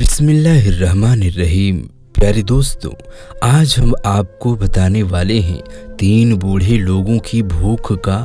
बिस्मिल्लाहिर्रहमानिर्रहीम। प्यारे दोस्तों, आज हम आपको बताने वाले हैं 3 बूढ़े लोगों की भूख का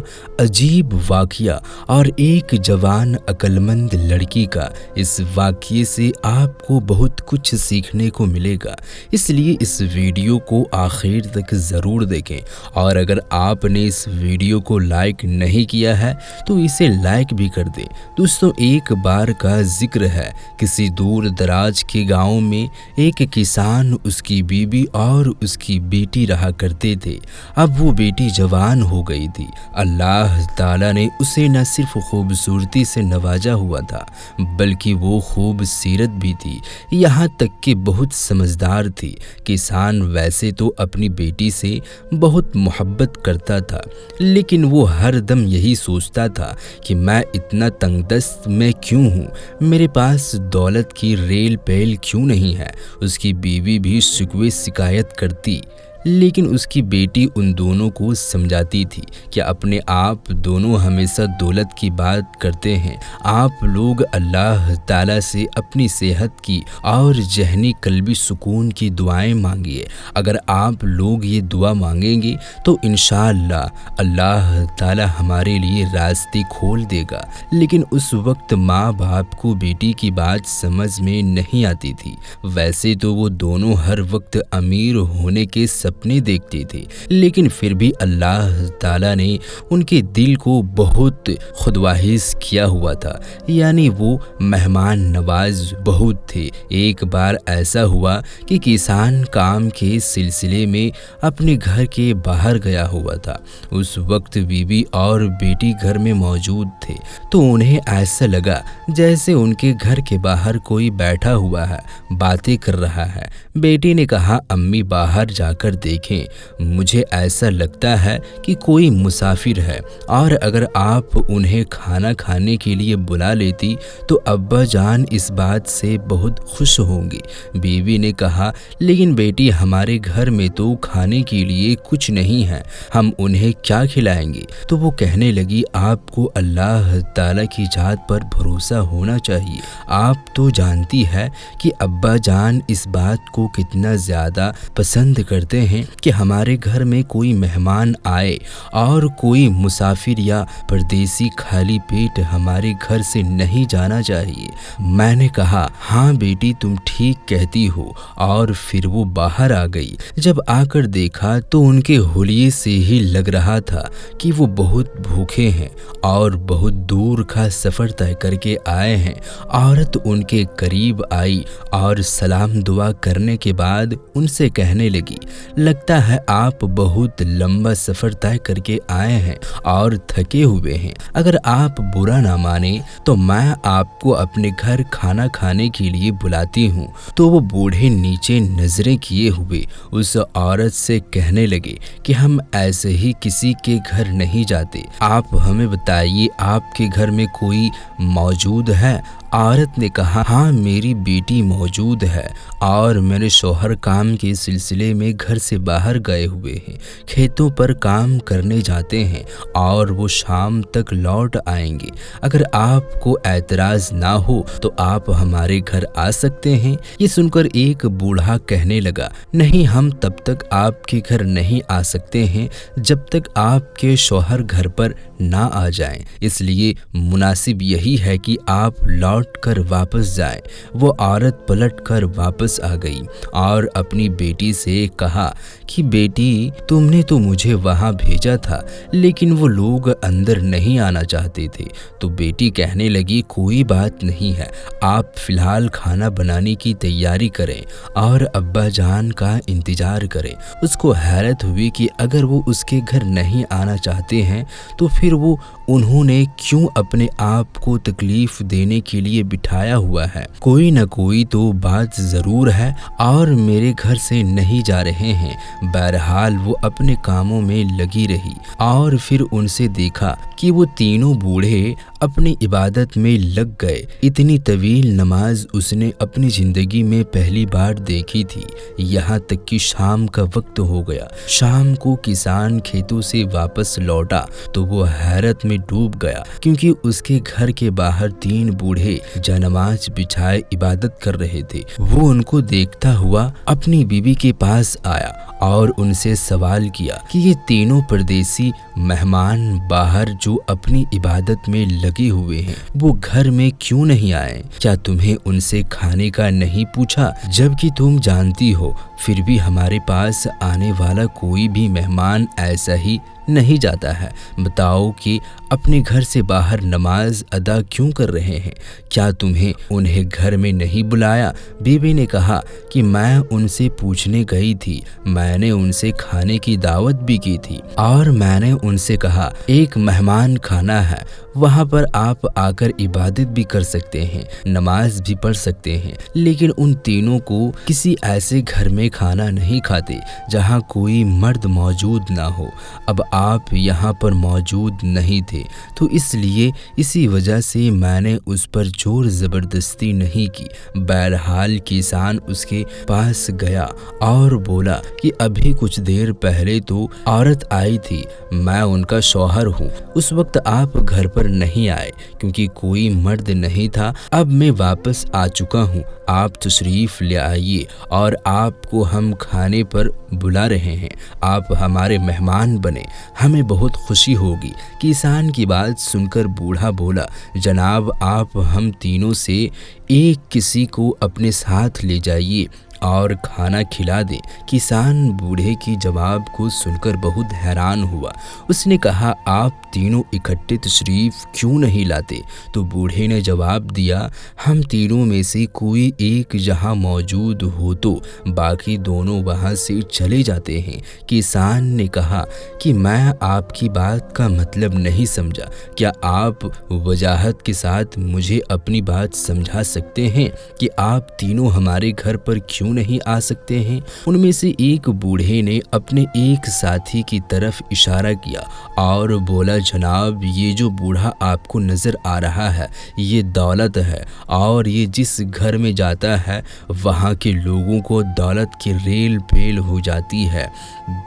अजीब वाक़या और एक जवान अक्लमंद लड़की का। इस वाक़ये से आपको बहुत कुछ सीखने को मिलेगा, इसलिए इस वीडियो को आखिर तक ज़रूर देखें। और अगर आपने इस वीडियो को लाइक नहीं किया है तो इसे लाइक भी कर दें। दोस्तों, एक बार का जिक्र है, किसी दूर दराज के गाँव में एक किसान, उसकी बीवी और उसकी बेटी रहा करते थे। अब वो बेटी जवान हो गई थी। अल्लाह ताला ने उसे न सिर्फ खूबसूरती से नवाजा हुआ था, बल्कि वो खूबसीरत भी थी, यहाँ तक कि बहुत समझदार थी। किसान वैसे तो अपनी बेटी से बहुत मोहब्बत करता था, लेकिन वो हर दम यही सोचता था कि मैं इतना तंगदस्त में क्यों हूँ, मेरे पास दौलत की रेल पेल क्यों नहीं है। उसकी बीवी भी शिकवे शिकायत करती, लेकिन उसकी बेटी उन दोनों को समझाती थी कि अपने आप दोनों हमेशा दौलत की बात करते हैं। आप लोग अल्लाह ताला से अपनी सेहत की और जहनी कल्बी सुकून की दुआएं मांगिए। अगर आप लोग ये दुआ मांगेंगे तो इंशाअल्लाह अल्लाह ताला हमारे लिए रास्ते खोल देगा। लेकिन उस वक्त माँ बाप को बेटी की बात समझ में नहीं आती थी। वैसे तो वो दोनों हर वक्त अमीर होने के सपने देखते थे, लेकिन फिर भी अल्लाह ताला ने उनके दिल को बहुत खुदवाहिश किया हुआ था, यानी वो मेहमान नवाज बहुत थे। एक बार ऐसा हुआ कि किसान काम के सिलसिले में अपने घर के बाहर गया हुआ था। उस वक्त बीवी और बेटी घर में मौजूद थे, तो उन्हें ऐसा लगा जैसे उनके घर के बाहर कोई बैठा हुआ है, बातें कर रहा है। बेटी ने कहा, अम्मी बाहर जाकर देखें, मुझे ऐसा लगता है कि कोई मुसाफिर है, और अगर आप उन्हें खाना खाने के लिए बुला लेती तो अब्बा जान इस बात से बहुत खुश होंगे। बीवी ने कहा, लेकिन बेटी हमारे घर में तो खाने के लिए कुछ नहीं है, हम उन्हें क्या खिलाएंगे। तो वो कहने लगी, आपको अल्लाह ताला की जात पर भरोसा होना चाहिए। आप तो जानती है कि अब्बा जान इस बात को कितना ज़्यादा पसंद करते हैं कि हमारे घर में कोई मेहमान आए और कोई मुसाफिर या परदेसी खाली पेट हमारे घर से नहीं जाना चाहिए। मैंने कहा, हाँ बेटी तुम ठीक कहती हो, और फिर वो बाहर आ गई। जब आकर देखा तो उनके हुलिये से ही लग रहा था कि वो बहुत भूखे हैं और बहुत दूर का सफ़र तय करके आए हैं। औरत उनके करीब आई और सलाम दुआ करने के बाद उनसे कहने लगी, लगता है आप बहुत लंबा सफ़र तय करके आए हैं और थके हुए हैं। अगर आप बुरा ना माने तो मैं आपको अपने घर खाना खाने के लिए बुलाती हूँ। तो वो बूढ़े नीचे नजरें किए हुए उस औरत से कहने लगे कि हम ऐसे ही किसी के घर नहीं जाते, आप हमें बताइए आपके घर में कोई मौजूद है। औरत ने कहा, हाँ मेरी बेटी मौजूद है और मेरे शौहर काम के सिलसिले में घर से बाहर गए हुए हैं, खेतों पर काम करने जाते हैं और वो शाम तक लौट आएंगे। अगर आपको एतराज़ ना हो तो आप हमारे घर आ सकते हैं। ये सुनकर एक बूढ़ा कहने लगा, नहीं हम तब तक आपके घर नहीं आ सकते हैं जब तक आपके शौहर घर पर ना आ जाएं, इसलिए मुनासिब यही है कि आप लौट कर वापस जाएं। वो औरत पलट कर वापस आ गई और अपनी बेटी से कहा कि बेटी तुमने तो मुझे वहाँ भेजा था, लेकिन वो लोग अंदर नहीं आना चाहते थे। तो बेटी कहने लगी, कोई बात नहीं है, आप फिलहाल खाना बनाने की तैयारी करें और अब्बा जान का इंतज़ार करें। उसको हैरत हुई कि अगर वो उसके घर नहीं आना चाहते हैं तो फिर वो उन्होंने क्यों अपने आप को तकलीफ देने के लिए बिठाया हुआ है। कोई न कोई तो बात ज़रूर है और मेरे घर से नहीं जा रहे हैं। बहरहाल वो अपने कामों में लगी रही और फिर उनसे देखा कि वो तीनों बूढ़े अपनी इबादत में लग गए। इतनी तवील नमाज उसने अपनी ज़िंदगी में पहली बार देखी थी। यहाँ तक कि शाम का वक्त हो गया। शाम को किसान खेतों से वापस लौटा तो वो हैरत में डूब गया, क्योंकि उसके घर के बाहर 3 बूढ़े जनमाज बिछाए इबादत कर रहे थे। वो उनको देखता हुआ अपनी बीवी के पास आया और उनसे सवाल किया कि ये तीनों परदेसी मेहमान बाहर जो अपनी इबादत में लगे हुए हैं, वो घर में क्यों नहीं आए? क्या तुम्हें उनसे खाने का नहीं पूछा? जबकि तुम जानती हो फिर भी हमारे पास आने वाला कोई भी मेहमान ऐसा ही नहीं जाता है। बताओ कि अपने घर से बाहर नमाज अदा क्यों कर रहे हैं? क्या तुम्हें उन्हें घर में नहीं बुलाया? बीवी ने कहा कि मैं उनसे पूछने गई थी, मैंने उनसे खाने की दावत भी की थी और मैंने उनसे कहा एक मेहमान खाना है, वहाँ पर आप आकर इबादत भी कर सकते हैं, नमाज भी पढ़ सकते हैं। लेकिन उन तीनों को किसी ऐसे घर में खाना नहीं खाते जहाँ कोई मर्द मौजूद ना हो। अब आप यहाँ पर मौजूद नहीं थे, तो इसलिए इसी वजह से मैंने उस पर जोर ज़बरदस्ती नहीं की। बहरहाल किसान उसके पास गया और बोला कि अभी कुछ देर पहले तो औरत आई थी, मैं उनका शौहर हूँ। उस वक्त आप घर पर नहीं आए क्योंकि कोई मर्द नहीं था। अब मैं वापस आ चुका हूँ, आप तशरीफ ले आइए और आपको हम खाने पर बुला रहे हैं, आप हमारे मेहमान बने, हमें बहुत खुशी होगी। किसान की बात सुनकर बूढ़ा बोला, जनाब आप हम तीनों से एक किसी को अपने साथ ले जाइए और खाना खिला दे। किसान बूढ़े की जवाब को सुनकर बहुत हैरान हुआ। उसने कहा आप तीनों इकट्ठे तशरीफ क्यों नहीं लाते? तो बूढ़े ने जवाब दिया हम तीनों में से कोई एक जहां मौजूद हो तो बाकी दोनों वहां से चले जाते हैं। किसान ने कहा कि मैं आपकी बात का मतलब नहीं समझा, क्या आप वजाहत के साथ मुझे अपनी बात समझा सकते हैं कि आप तीनों हमारे घर पर क्यों नहीं आ सकते हैं? उनमें से एक बूढ़े ने अपने एक साथी की तरफ इशारा किया और बोला जनाब ये जो बूढ़ा आपको नजर आ रहा है ये दौलत है और ये जिस घर में जाता है वहाँ के लोगों को दौलत की रेल पेल हो जाती है।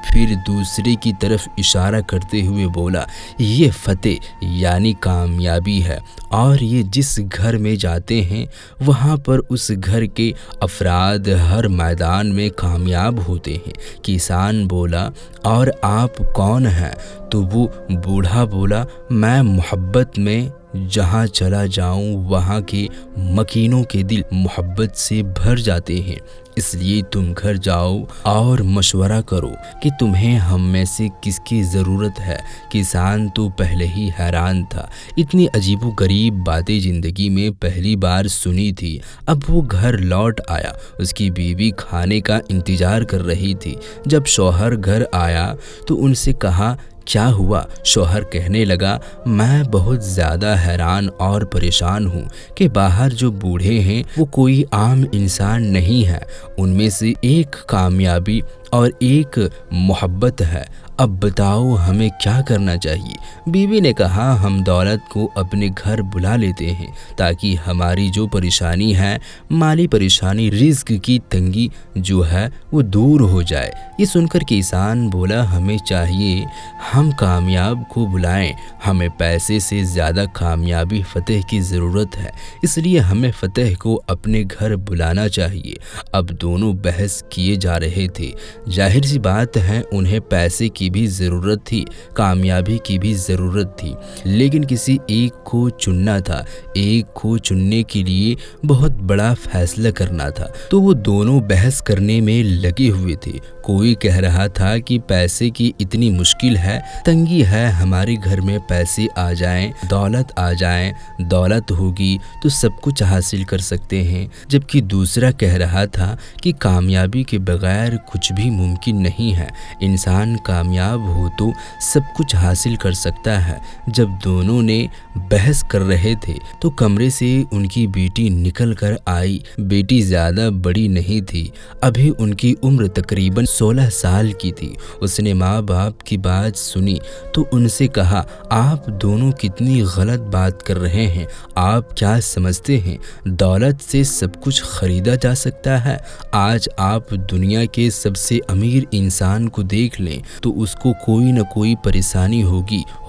फिर दूसरे की तरफ इशारा करते हुए बोला ये फतेह यानी कामयाबी है और ये जिस घर में जाते हैं वहाँ पर उस घर के अफराद हर मैदान में कामयाब होते हैं। किसान बोला और आप कौन हैं? तो वो बूढ़ा बोला मैं मोहब्बत में जहाँ चला जाऊँ वहाँ के मकीनों के दिल मोहब्बत से भर जाते हैं, इसलिए तुम घर जाओ और मशवरा करो कि तुम्हें हम में से किसकी ज़रूरत है। किसान तो पहले ही हैरान था, इतनी अजीबो गरीब बातें ज़िंदगी में पहली बार सुनी थी। अब वो घर लौट आया, उसकी बीवी खाने का इंतज़ार कर रही थी। जब शौहर घर आया तो उनसे कहा क्या हुआ? शौहर कहने लगा मैं बहुत ज़्यादा हैरान और परेशान हूँ कि बाहर जो बूढ़े हैं वो कोई आम इंसान नहीं है, उनमें से एक कामयाबी और एक मोहब्बत है। अब बताओ हमें क्या करना चाहिए? बीवी ने कहा हम दौलत को अपने घर बुला लेते हैं ताकि हमारी जो परेशानी है, माली परेशानी, रिज्क की तंगी जो है वो दूर हो जाए। ये सुनकर किसान बोला हमें चाहिए हम कामयाब को बुलाएं, हमें पैसे से ज़्यादा कामयाबी फतेह की ज़रूरत है, इसलिए हमें फतेह को अपने घर बुलाना चाहिए। अब दोनों बहस किए जा रहे थे। जाहिर सी बात है उन्हें पैसे की भी ज़रूरत थी, कामयाबी की भी ज़रूरत थी, लेकिन किसी एक को चुनना था। एक को चुनने के लिए बहुत बड़ा फैसला करना था, तो वो दोनों बहस करने में लगे हुए थे। कोई कह रहा था कि पैसे की इतनी मुश्किल है, तंगी है, हमारे घर में पैसे आ जाएं, दौलत आ जाएं, दौलत होगी तो सब कुछ हासिल कर सकते हैं। जबकि दूसरा कह रहा था कि कामयाबी के बगैर कुछ भी मुमकिन नहीं है, इंसान कामयाब हो तो सब कुछ हासिल कर सकता है। जब दोनों ने बहस कर रहे थे तो कमरे से उनकी बेटी निकल कर आई। बेटी ज़्यादा बड़ी नहीं थी, अभी उनकी उम्र तकरीबन 16 साल की थी। उसने माँ बाप की बात सुनी तो उनसे कहा आप दोनों कितनी गलत बात कर रहे हैं, आप क्या समझते हैं दौलत से सब कुछ खरीदा जा सकता है? आज आप दुनिया के सबसे अमीर इंसान को देख लें तो उसको कोई न कोई परेशानी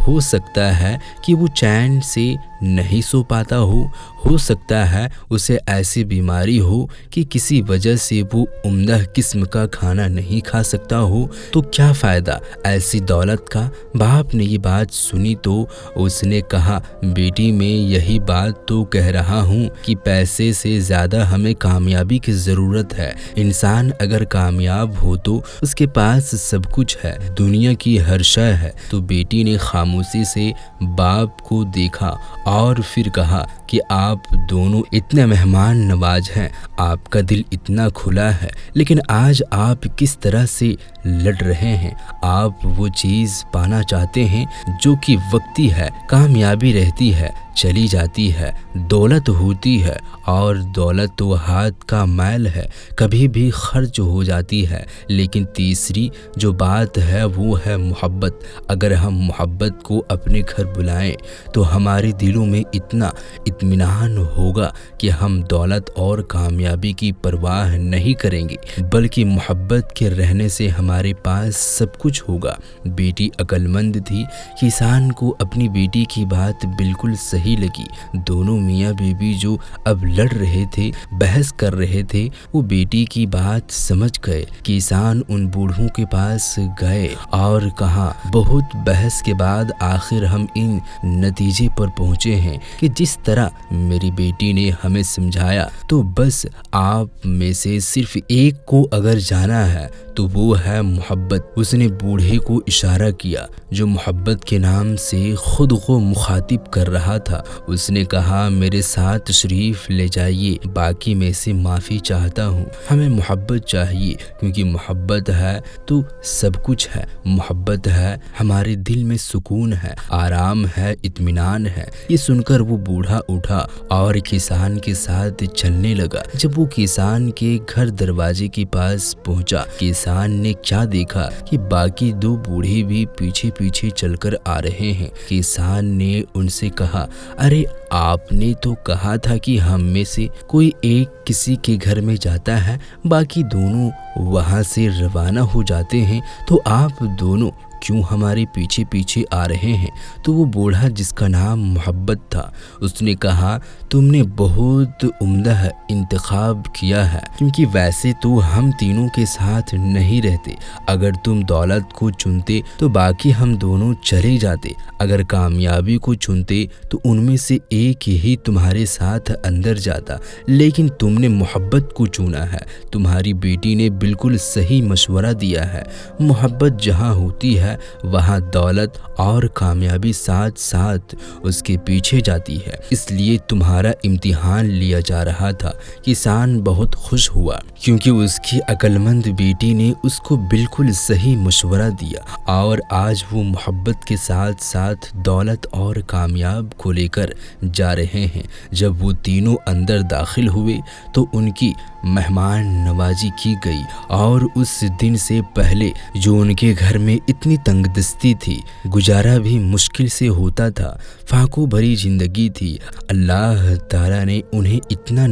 ہو سکتا ہے کہ وہ چین سے نہیں سو پاتا ہو سکتا ہے اسے ایسی بیماری ہو کہ کسی وجہ سے وہ عمدہ قسم کا کھانا نہیں کھا سکتا ہو، تو کیا فائدہ ایسی دولت کا؟ باپ نے یہ بات سنی تو اس نے کہا، بیٹی میں یہی بات تو کہہ رہا ہوں کہ پیسے سے زیادہ ہمیں کامیابی کی ضرورت ہے۔ انسان اگر کامیاب ہو تو اس کے پاس سب کچھ ہے، دنیا کی ہر شے ہے۔ تو بیٹی نے خاموشی سے باپ کو دیکھا اور پھر کہا کہ آپ دونوں اتنے مہمان نواز ہیں، آپ کا دل اتنا کھلا ہے، لیکن آج آپ کس طرح سے لڑ رہے ہیں؟ آپ وہ چیز پانا چاہتے ہیں جو کہ وقتی ہے، کامیابی رہتی ہے، چلی جاتی ہے، دولت ہوتی ہے، اور دولت تو ہاتھ کا میل ہے، کبھی بھی خرچ ہو جاتی ہے۔ لیکن تیسری جو بات ہے وہ ہے محبت۔ اگر ہم محبت کو اپنے گھر بلائیں تو ہمارے دلوں میں اتنا اطمینان ہوگا کہ ہم دولت اور کامیابی کی پرواہ نہیں کریں گے، بلکہ محبت کے رہنے سے ہمارے پاس سب کچھ ہوگا۔ بیٹی عقل مند تھی، کسان کو اپنی بیٹی کی بات بالکل صحیح لگی۔ دونوں میاں بیوی جو اب لڑ رہے تھے، بحث کر رہے تھے، وہ بیٹی کی بات سمجھ گئے۔ کسان ان بوڑھوں کے پاس گئے اور کہا، بہت بحث کے بعد آخر ہم ان نتیجے پر پہنچے ہیں کہ جس طرح میری بیٹی نے ہمیں سمجھایا، تو بس آپ میں سے صرف ایک کو اگر جانا ہے تو وہ ہے محبت۔ اس نے بوڑھے کو اشارہ کیا جو محبت کے نام سے خود کو مخاطب کر رہا تھا۔ اس نے کہا، میرے ساتھ تشریف لے جائیے، باقی میں سے معافی چاہتا ہوں۔ ہمیں محبت چاہیے، کیونکہ محبت ہے تو سب کچھ ہے۔ محبت ہے، ہمارے دل میں سکون ہے، آرام ہے، اطمینان ہے۔ یہ سن کر وہ بوڑھا اٹھا اور کسان کے ساتھ چلنے لگا۔ جب وہ کسان کے گھر دروازے کے پاس پہنچا، کسان نے کیا دیکھا کہ باقی دو بوڑھے بھی پیچھے پیچھے چل کر آ رہے ہیں۔ کسان نے ان سے کہا، ارے آپ نے تو کہا تھا کہ ہم میں سے کوئی ایک کسی کے گھر میں جاتا ہے، باقی دونوں وہاں سے روانہ ہو جاتے ہیں، تو آپ دونوں کیوں ہمارے پیچھے پیچھے آ رہے ہیں؟ تو وہ بوڑھا جس کا نام محبت تھا، اس نے کہا، تم نے بہت عمدہ انتخاب کیا ہے، کیونکہ ویسے تو ہم تینوں کے ساتھ نہیں رہتے۔ اگر تم دولت کو چنتے تو باقی ہم دونوں چلے جاتے، اگر کامیابی کو چنتے تو ان میں سے ایک ہی تمہارے ساتھ اندر جاتا، لیکن تم نے محبت کو چنا ہے۔ تمہاری بیٹی نے بالکل صحیح مشورہ دیا ہے، محبت جہاں ہوتی ہے وہاں دولت اور کامیابی ساتھ ساتھ اس کے پیچھے جاتی ہے، اس لیے تمہارا امتحان لیا جا رہا تھا۔ کسان بہت خوش ہوا کیونکہ اس کی عقل مند بیٹی نے اس کو بالکل صحیح مشورہ دیا، اور آج وہ محبت کے ساتھ ساتھ دولت اور کامیاب کو لے کر جا رہے ہیں۔ جب وہ تینوں اندر داخل ہوئے تو ان کی مہمان نوازی کی گئی، اور اس دن سے پہلے جو ان کے گھر میں اتنی تنگ دستی تھی، گزارا بھی مشکل سے ہوتا تھا، فاقوں بھری زندگی تھی، اللہ تعالیٰ نے انہیں اتنا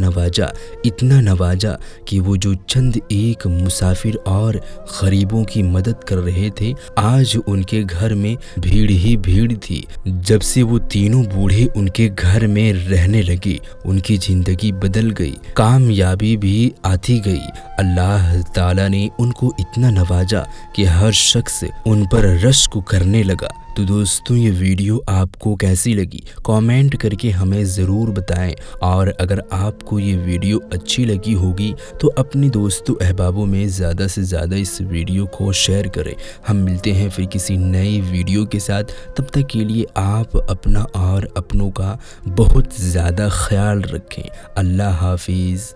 نوازا کہ وہ جو چند ایک مسافر اور غریبوں کی مدد کر رہے تھے، آج ان کے گھر میں بھیڑ ہی بھیڑ تھی۔ جب سے وہ تینوں بوڑھے ان کے گھر میں رہنے لگے، ان کی زندگی بدل گئی، کامیابی بھی آتی گئی۔ اللہ تعالیٰ نے ان کو اتنا نوازا کہ ہر شخص ان پر رشک کرنے لگا۔ تو دوستوں، یہ ویڈیو آپ کو کیسی لگی کامنٹ کر کے ہمیں ضرور بتائیں، اور اگر آپ کو یہ ویڈیو اچھی لگی ہوگی تو اپنے دوستوں احبابوں میں زیادہ سے زیادہ اس ویڈیو کو شیئر کریں۔ ہم ملتے ہیں پھر کسی نئی ویڈیو کے ساتھ، تب تک کے لیے آپ اپنا اور اپنوں کا بہت زیادہ خیال رکھیں۔ اللہ حافظ۔